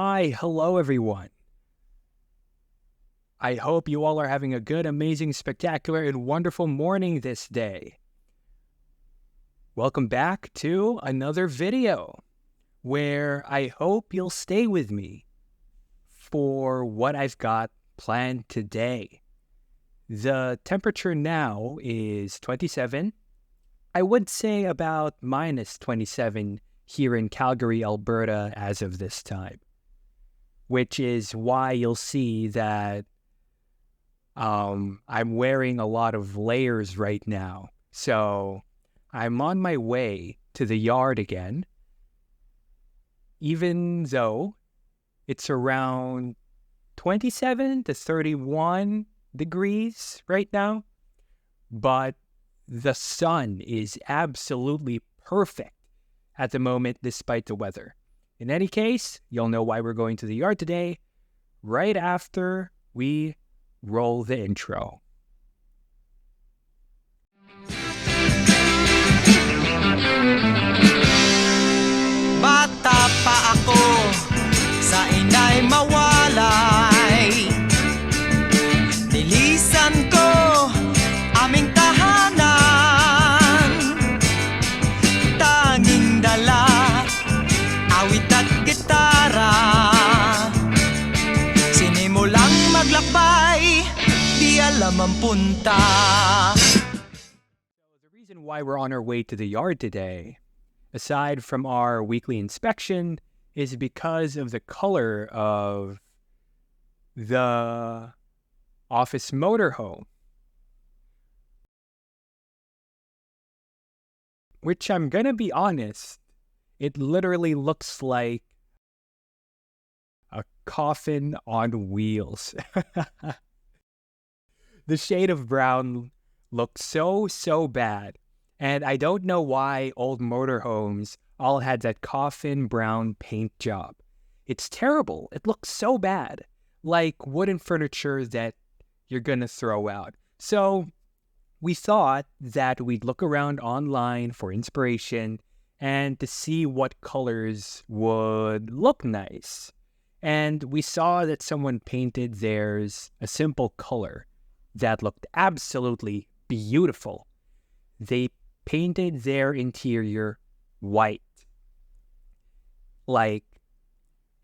Hi, hello everyone. I hope you all are having a good, amazing, spectacular, and wonderful morning this day. Welcome back to another video where I hope you'll stay with me for what I've got planned today. The temperature now is 27. I would say about minus 27 here in Calgary, Alberta as of this time, which is why you'll see that I'm wearing a lot of layers right now. So I'm on my way to the yard again, even though it's around 27 to 31 degrees right now. But the sun is absolutely perfect at the moment despite the weather. In any case, you'll know why we're going to the yard today right after we roll the intro. Bata pa ako, sa inay mawalay. Nilisan ko aming tahanan. Tanging dala, awit at gitara. Sinimulang maglakbay, di alam ang punta. The reason why we're on our way to the yard today, aside from our weekly inspection, is because of the color of the office motorhome, which I'm gonna be honest, it literally looks like a coffin on wheels. The shade of brown looks so bad. And I don't know why old motorhomes all had that coffin brown paint job. It's terrible. It looks so bad. Like wooden furniture that you're gonna throw out. So we thought that we'd look around online for inspiration and to see what colors would look nice. And we saw that someone painted theirs a simple color that looked absolutely beautiful. They painted their interior white. Like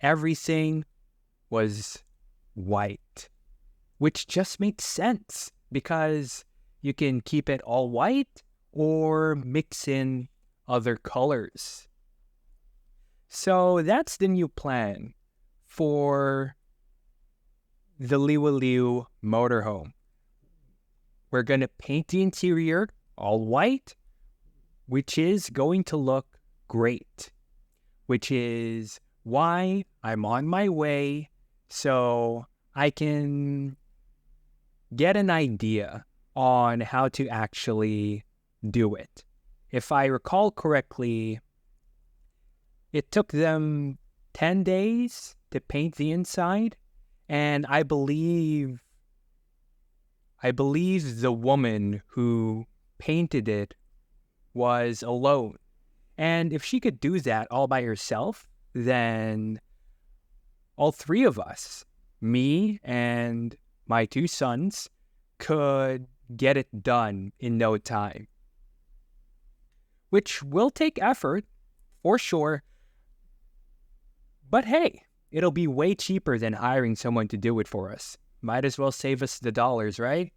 everything was white, which just makes sense because you can keep it all white or mix in other colors. So that's the new plan for the Liwaliw motorhome. We're going to paint the interior all white, which is going to look great, which is why I'm on my way so I can get an idea on how to actually do it. If I recall correctly, it took them 10 days to paint the inside, and I believe the woman who painted it was alone. And if she could do that all by herself, then all three of us, me and my two sons, could get it done in no time. Which will take effort, for sure. But hey, it'll be way cheaper than hiring someone to do it for us. Might as well save us the dollars, right?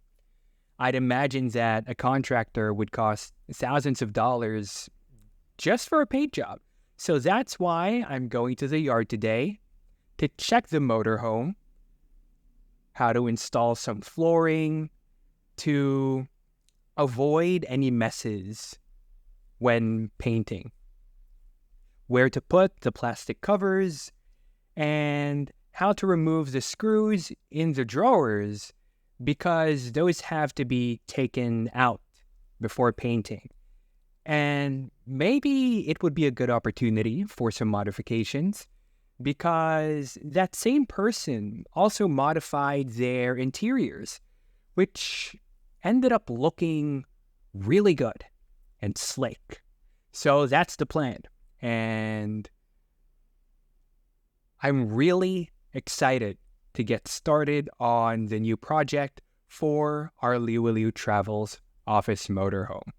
I'd imagine that a contractor would cost thousands of dollars just for a paint job. So that's why I'm going to the yard today to check the motorhome, how to install some flooring, to avoid any messes when painting, where to put the plastic covers, and how to remove the screws in the drawers because those have to be taken out before painting. And maybe it would be a good opportunity for some modifications because that same person also modified their interiors, which ended up looking really good and slick. So that's the plan. And I'm really excited to get started on the new project for our Liwaliw Travels office motorhome.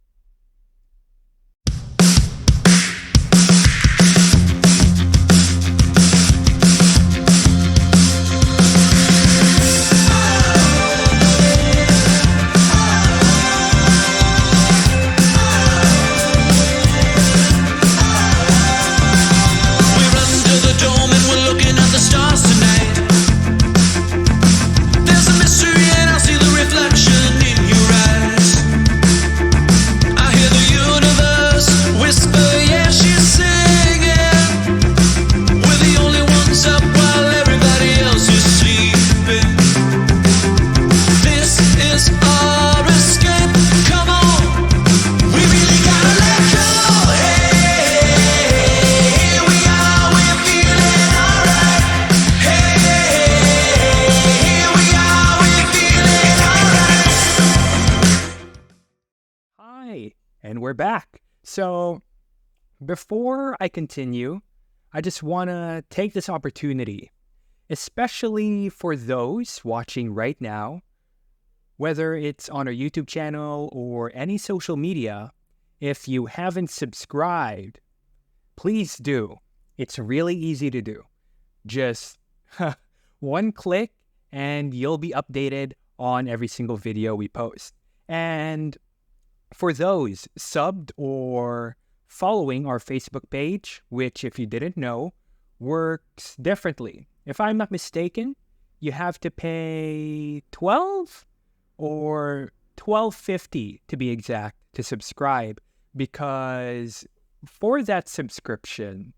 And we're back. So before I continue, I just want to take this opportunity, especially for those watching right now, whether it's on our YouTube channel or any social media, if you haven't subscribed, please do. It's really easy to do. Just one click and you'll be updated on every single video we post. And for those subbed or following our Facebook page, which if you didn't know, works differently. If I'm not mistaken, you have to pay $12 or $12.50 to be exact to subscribe, because for that subscription,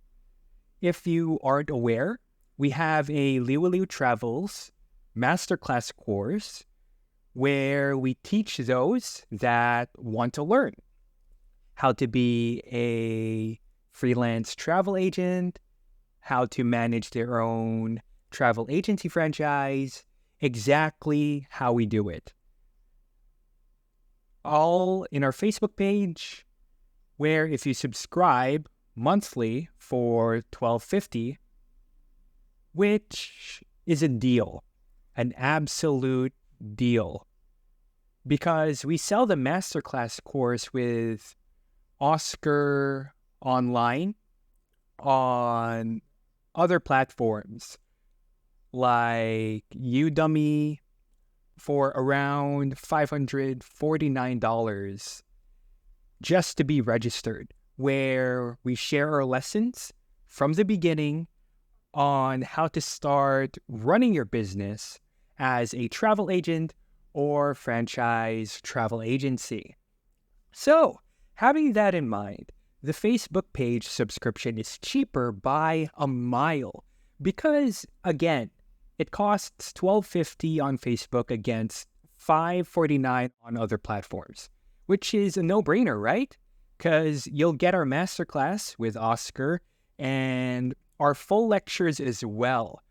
if you aren't aware, we have a Liwaliw Travels masterclass course where we teach those that want to learn how to be a freelance travel agent, how to manage their own travel agency franchise, exactly how we do it. All in our Facebook page, where if you subscribe monthly for $12.50, which is a deal, an absolute deal, because we sell the masterclass course with Oscar online on other platforms like Udemy for around $549 just to be registered, where we share our lessons from the beginning on how to start running your business as a travel agent or franchise travel agency. So, having that in mind, the Facebook page subscription is cheaper by a mile because, again, it costs $12.50 on Facebook against $5.49 on other platforms, which is a no-brainer, right? Because you'll get our masterclass with Oscar and our full lectures as well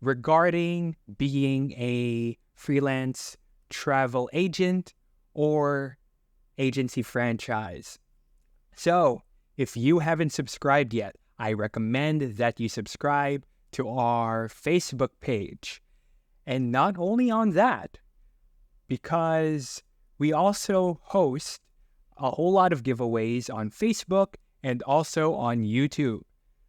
regarding being a freelance travel agent or agency franchise. So, if you haven't subscribed yet, I recommend that you subscribe to our Facebook page. And not only on that, because we also host a whole lot of giveaways on Facebook and also on YouTube.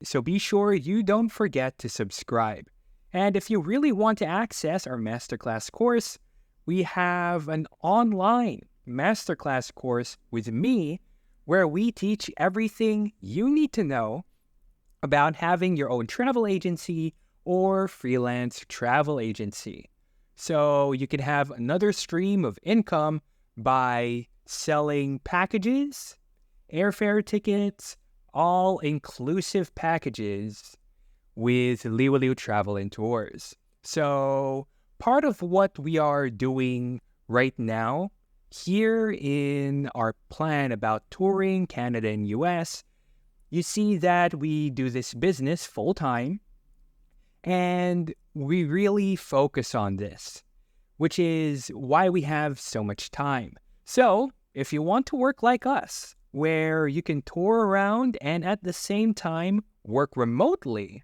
So be sure you don't forget to subscribe. And if you really want to access our masterclass course, we have an online masterclass course with me where we teach everything you need to know about having your own travel agency or freelance travel agency. So you can have another stream of income by selling packages, airfare tickets, all-inclusive packages with Liwaliw Travel and Tours. So part of what we are doing right now here in our plan about touring Canada and US, you see that we do this business full-time and we really focus on this, which is why we have so much time. So if you want to work like us, where you can tour around and at the same time work remotely,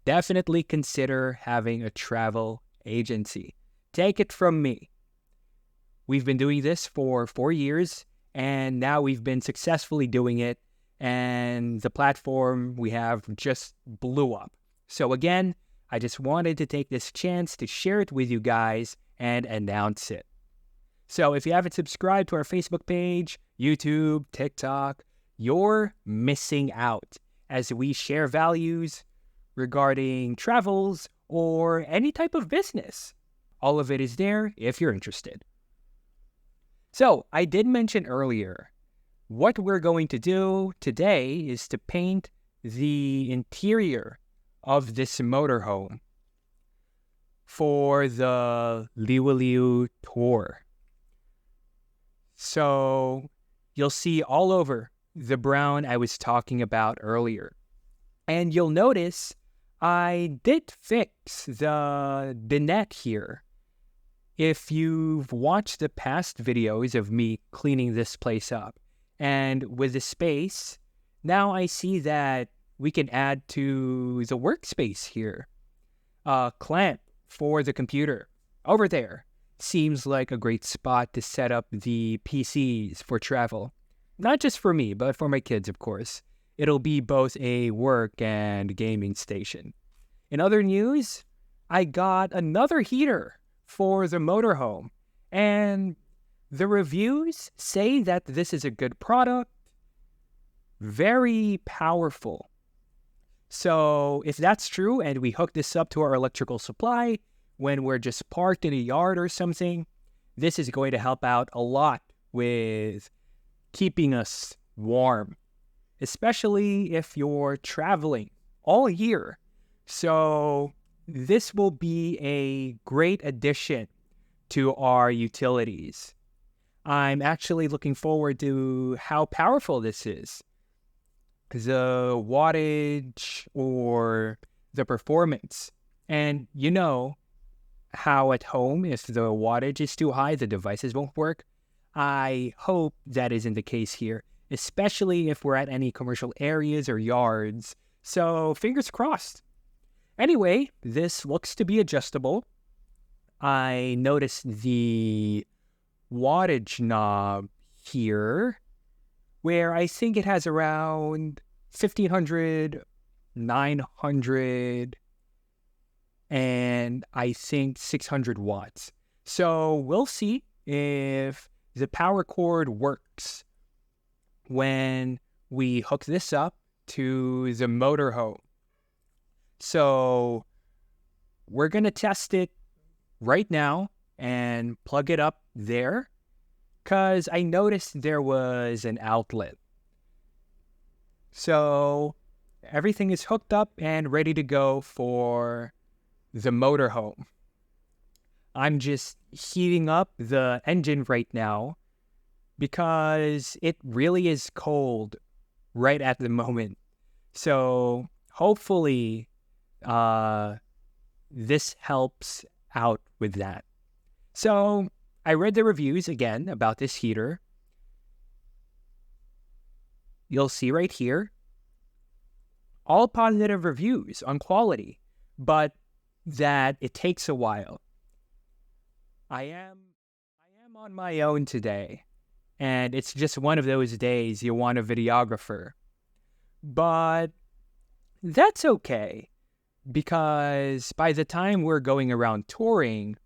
definitely consider having a travel agency. Take it from me. We've been doing this for 4 years, and now we've been successfully doing it, and the platform we have just blew up. So again, I just wanted to take this chance to share it with you guys and announce it. So if you haven't subscribed to our Facebook page, YouTube, TikTok, you're missing out as we share values regarding travels or any type of business. All of it is there if you're interested. So I did mention earlier, what we're going to do today is to paint the interior of this motorhome for the Liwaliw tour. So you'll see all over the brown I was talking about earlier. And you'll notice I did fix the dinette here. If you've watched the past videos of me cleaning this place up, and with the space, now I see that we can add to the workspace here. A clamp for the computer over there. Seems like a great spot to set up the PCs for travel. Not just for me, but for my kids, of course. It'll be both a work and gaming station. In other news, I got another heater for the motorhome, and the reviews say that this is a good product, very powerful. So if that's true and we hook this up to our electrical supply when we're just parked in a yard or something, this is going to help out a lot with keeping us warm, especially if you're traveling all year. So this will be a great addition to our utilities. I'm actually looking forward to how powerful this is. The wattage or the performance. And you know how at home, if the wattage is too high, the devices won't work. I hope that isn't the case here, especially if we're at any commercial areas or yards. So fingers crossed. Anyway, this looks to be adjustable. I noticed the wattage knob here, where I think it has around 1500, 900, and I think 600 watts. So we'll see if the power cord works when we hook this up to the motorhome. So we're going to test it right now and plug it up there, because I noticed there was an outlet. So everything is hooked up and ready to go for the motorhome. I'm just heating up the engine right now because it really is cold right at the moment. So hopefully this helps out with that. So I read the reviews again about this heater. You'll see right here, all positive reviews on quality, but that it takes a while. I am on my own today, and it's just one of those days you want a videographer. But that's okay, because by the time we're going around touring,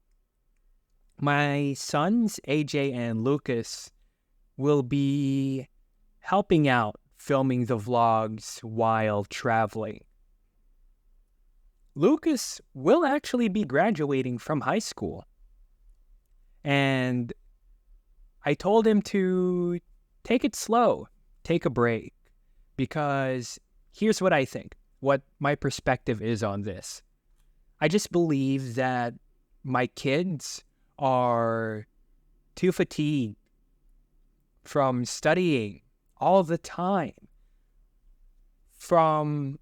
my sons, AJ and Lucas, will be helping out filming the vlogs while traveling. Lucas will actually be graduating from high school. And I told him to take it slow, take a break, because here's what I think, what my perspective is on this. I just believe that my kids are too fatigued from studying all the time, from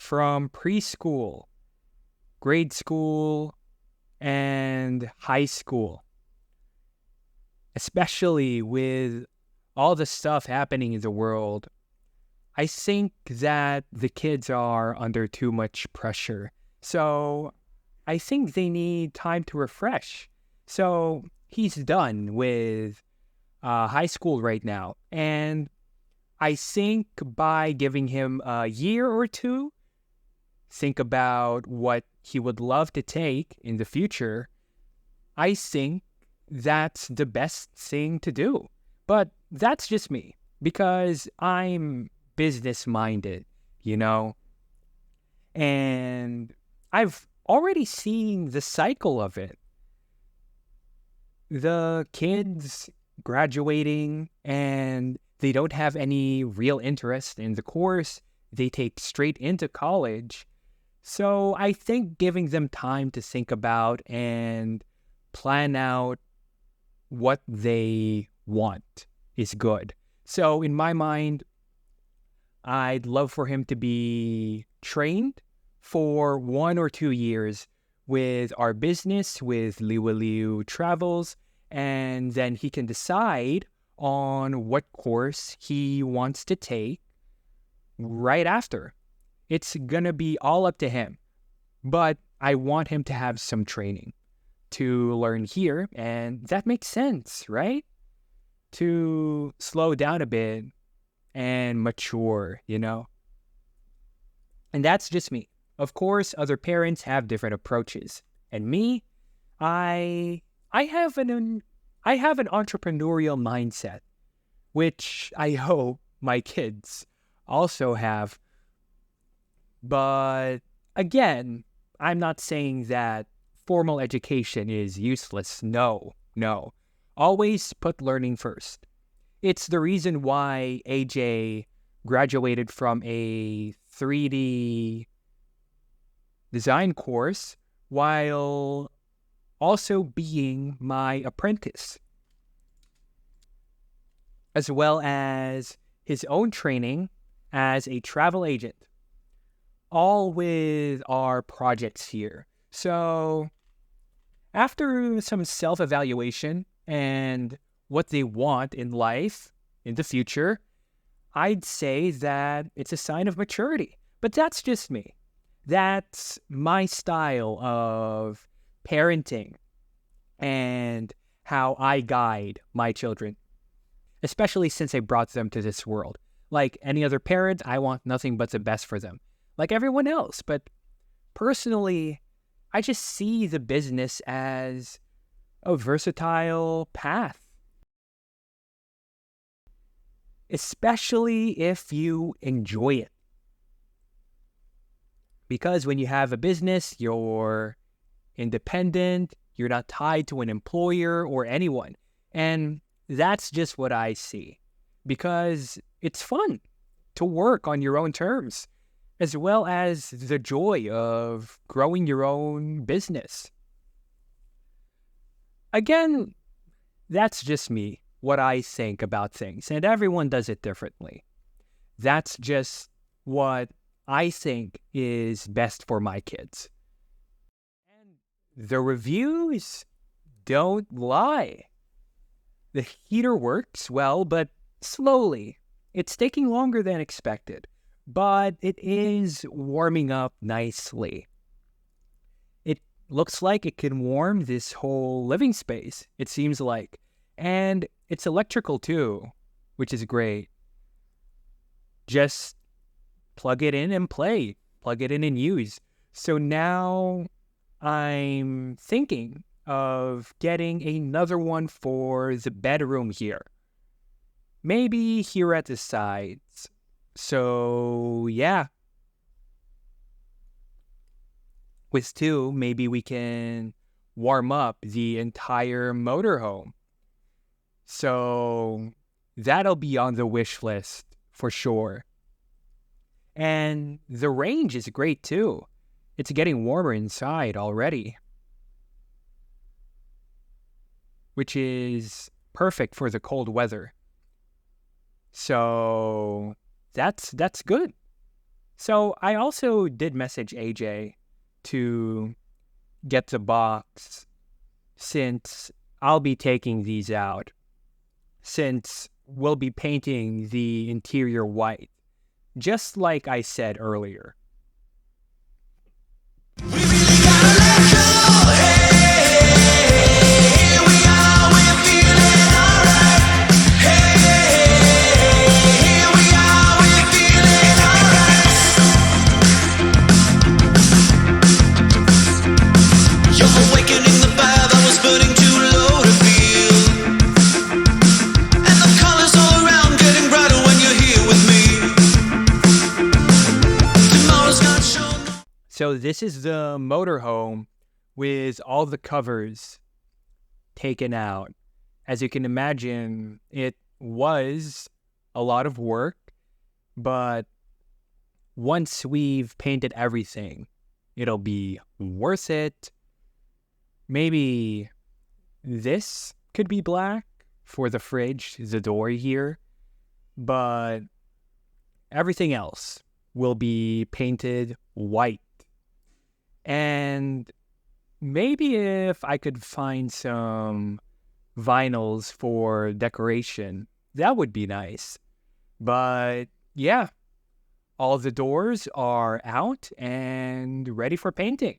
preschool, grade school, and high school, especially with all the stuff happening in the world. I think that the kids are under too much pressure. So I think they need time to refresh. So he's done with high school right now. And I think by giving him a year or two, think about what he would love to take in the future, I think that's the best thing to do. But that's just me because I'm business minded, you know? And I've already seen the cycle of it. The kids graduating and they don't have any real interest in the course. They take straight into college. So I think giving them time to think about and plan out what they want is good. So in my mind, I'd love for him to be trained for 1 or 2 years with our business, with Liwaliw Travels, and then he can decide on what course he wants to take right after. It's gonna be all up to him, but I want him to have some training to learn here, and that makes sense, right? To slow down a bit and mature, you know? And that's just me. Of course, other parents have different approaches. And me, I have an entrepreneurial mindset, which I hope my kids also have. But again, I'm not saying that formal education is useless. No. Always put learning first. It's the reason why AJ graduated from a 3D design course while also being my apprentice, as well as his own training as a travel agent, all with our projects here. So after some self-evaluation and what they want in life in the future, I'd say that it's a sign of maturity. But that's just me. That's my style of parenting and how I guide my children, especially since I brought them to this world. Like any other parent, I want nothing but the best for them, like everyone else. But personally, I just see the business as a versatile path, especially if you enjoy it. Because when you have a business, you're independent, you're not tied to an employer or anyone. And that's just what I see. Because it's fun to work on your own terms, as well as the joy of growing your own business. Again, that's just me, what I think about things, and everyone does it differently. That's just what I think is best for my kids. And the reviews don't lie. The heater works well, but slowly. It's taking longer than expected, but it is warming up nicely. It looks like it can warm this whole living space, it seems like. And it's electrical too, which is great. Just plug it in and play. Plug it in and use. So now I'm thinking of getting another one for the bedroom here. Maybe here at the sides. So yeah. With two, maybe we can warm up the entire motorhome. So that'll be on the wish list for sure. And the range is great too. It's getting warmer inside already, which is perfect for the cold weather. So that's good. So I also did message AJ to get the box since I'll be taking these out, since we'll be painting the interior white. just like I said earlier. So this is the motorhome with all the covers taken out. As you can imagine, it was a lot of work, but once we've painted everything, it'll be worth it. Maybe this could be black for the fridge, the door here, but everything else will be painted white. And maybe if I could find some vinyls for decoration, that would be nice. But yeah, all the doors are out and ready for painting.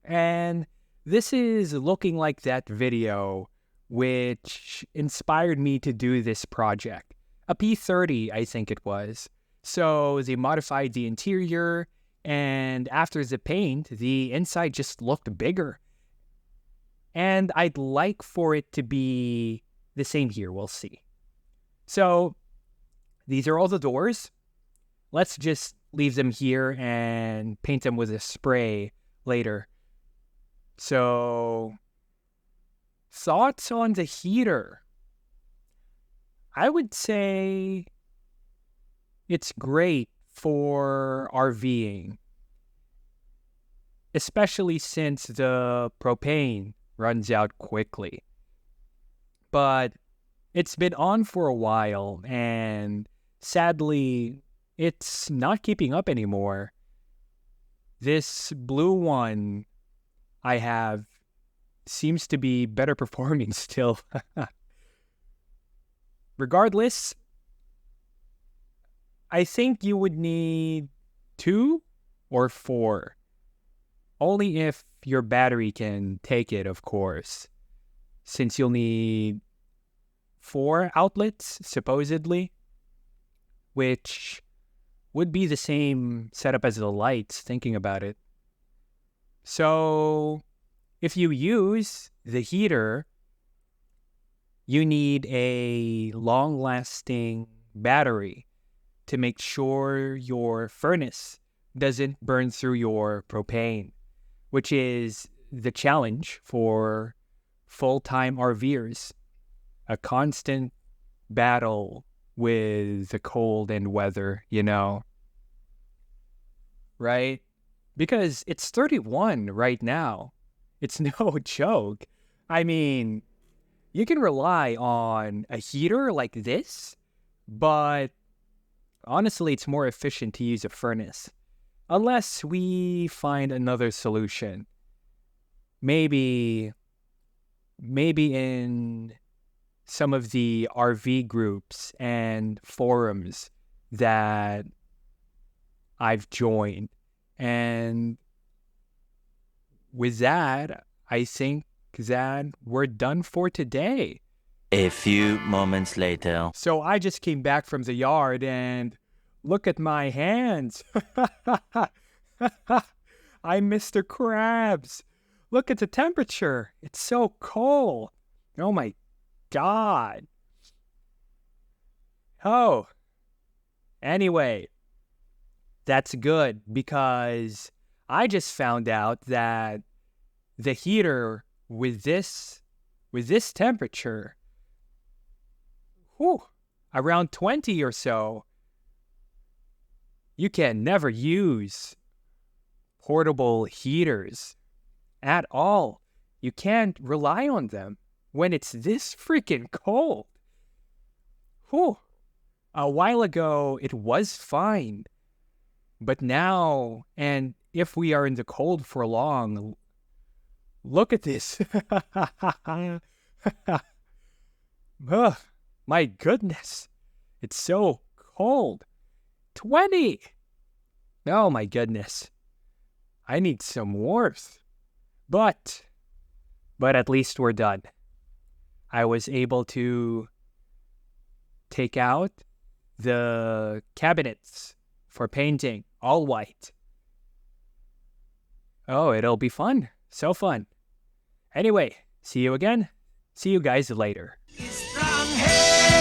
And this is looking like that video which inspired me to do this project. A P30, I think it was. So they modified the interior, and after the paint, the inside just looked bigger. And I'd like for it to be the same here. We'll see. So these are all the doors. Let's just leave them here and paint them with a spray later. So, thoughts on the heater? I would say it's great for RVing, especially since the propane runs out quickly. But it's been on for a while, and sadly, it's not keeping up anymore. This blue one I have seems to be better performing still. Regardless, I think you would need 2 or 4. Only if your battery can take it, of course. Since you'll need 4 outlets, supposedly, which would be the same setup as the lights, thinking about it. So, if you use the heater, you need a long-lasting battery to make sure your furnace doesn't burn through your propane, which is the challenge for full-time RVers. A constant battle with the cold and weather, you know. Right? Because it's 31 right now. It's no joke. I mean, you can rely on a heater like this, but honestly, it's more efficient to use a furnace. Unless we find another solution. Maybe in some of the RV groups and forums that I've joined. And with that, I think that we're done for today. A few moments later. So I just came back from the yard and look at my hands. I'm Mr. Krabs. Look at the temperature. It's so cold. Oh my God. Oh. Anyway, that's good because I just found out that the heater with this temperature, around 20 or so, you can never use portable heaters at all. You can't rely on them when it's this freaking cold. A while ago, it was fine. But now, and if we are in the cold for long, look at this. Ugh, my goodness. It's so cold. 20! Oh my goodness. I need some warmth. But at least we're done. I was able to take out the cabinets for painting, all white. Oh, it'll be fun. So fun. Anyway, see you again. See you guys later. Extranjero